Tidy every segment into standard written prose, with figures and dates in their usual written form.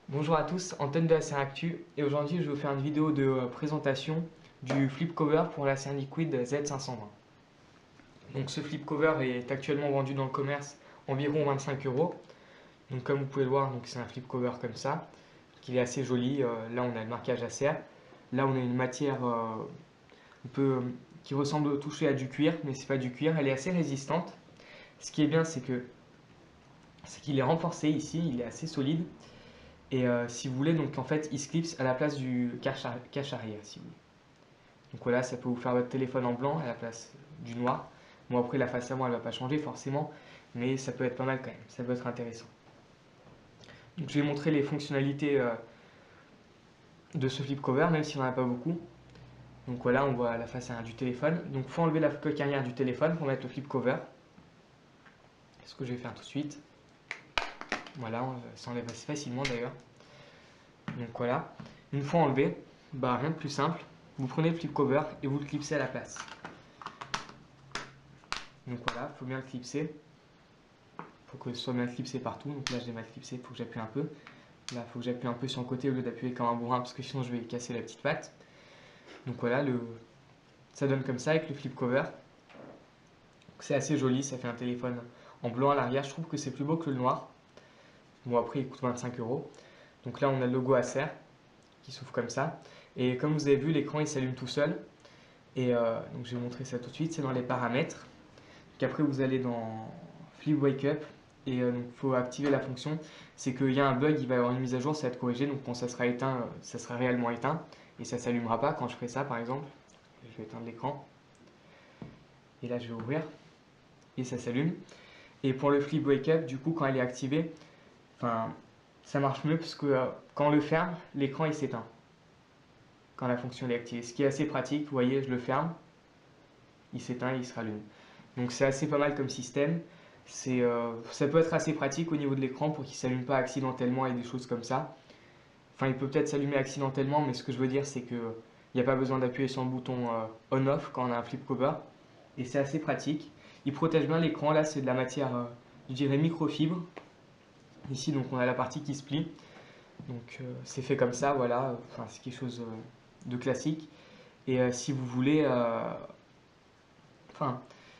Bonjour à tous, antenne de la Serre Actu, et aujourd'hui je vais vous faire une vidéo de présentation du flip cover pour la Serre Liquid Z520. Donc ce flip cover est actuellement vendu dans le commerce environ 25 euros. Donc comme vous pouvez le voir, c'est un flip cover comme ça, qui est assez joli. Là on a le marquage à serre. Là on a une matière qui ressemble au toucher à du cuir, mais c'est pas du cuir. Elle est assez résistante. Ce qui est bien, c'est qu'il est renforcé ici, il est assez solide. Et si vous voulez, donc en fait, il se clipse à la place du cache arrière, si vous voulez. Donc voilà, ça peut vous faire votre téléphone en blanc à la place du noir. Bon, après, la face avant, elle va pas changer forcément, mais ça peut être pas mal quand même, ça peut être intéressant. Donc je vais montrer les fonctionnalités de ce flip cover, même s'il n'y en a pas beaucoup. Donc voilà, on voit la face arrière du téléphone. Donc il faut enlever la coque arrière du téléphone pour mettre le flip cover. C'est ce que je vais faire tout de suite. Voilà, ça enlève assez facilement d'ailleurs. Donc voilà, une fois enlevé, rien de plus simple, vous prenez le flip cover et vous le clipsez à la place. Donc voilà, il faut bien le clipser pour que ce soit bien clipsé partout. Donc là je l'ai mal clipsé, il faut que j'appuie un peu. Là il faut que j'appuie un peu sur le côté au lieu d'appuyer comme un bourrin parce que sinon je vais casser la petite patte. Donc voilà, ça donne comme ça avec le flip cover. C'est assez joli, ça fait un téléphone en blanc à l'arrière. Je trouve que c'est plus beau que le noir. Bon après il coûte 25 euros. Donc là on a le logo Acer qui s'ouvre comme ça. Et comme vous avez vu, l'écran il s'allume tout seul. Et donc je vais vous montrer ça tout de suite, c'est dans les paramètres. Donc après vous allez dans Flip Wake Up et il faut activer la fonction. C'est qu'il y a un bug, il va y avoir une mise à jour, ça va être corrigé. Donc quand ça sera éteint, ça sera réellement éteint. Et ça ne s'allumera pas quand je ferai ça par exemple. Je vais éteindre l'écran. Et là je vais ouvrir. Et ça s'allume. Et pour le Flip Wake Up, du coup quand il est activé, ça marche mieux parce que quand on le ferme, l'écran il s'éteint. Quand la fonction est activée. Ce qui est assez pratique, vous voyez, je le ferme, il s'éteint, il se rallume. Donc c'est assez pas mal comme système. Ça peut être assez pratique au niveau de l'écran pour qu'il ne s'allume pas accidentellement et des choses comme ça. Enfin, il peut peut-être s'allumer accidentellement, mais ce que je veux dire, c'est qu'il n'y a pas besoin d'appuyer sur le bouton on-off quand on a un flip cover. Et c'est assez pratique. Il protège bien l'écran. Là, c'est de la matière, je dirais, microfibre. Ici, donc, on a la partie qui se plie. Donc, c'est fait comme ça, voilà. C'est quelque chose de classique. Et si vous voulez,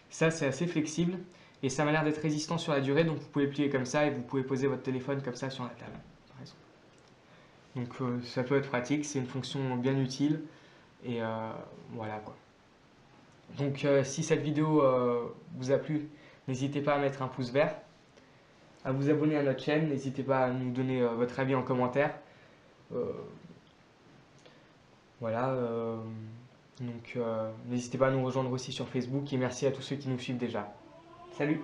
ça c'est assez flexible et ça m'a l'air d'être résistant sur la durée, donc vous pouvez plier comme ça et vous pouvez poser votre téléphone comme ça sur la table, par exemple. Donc ça peut être pratique, c'est une fonction bien utile et voilà quoi. Donc si cette vidéo vous a plu, n'hésitez pas à mettre un pouce vert, à vous abonner à notre chaîne, n'hésitez pas à nous donner votre avis en commentaire. Euh, voilà. Donc n'hésitez pas à nous rejoindre aussi sur Facebook et merci à tous ceux qui nous suivent déjà. Salut!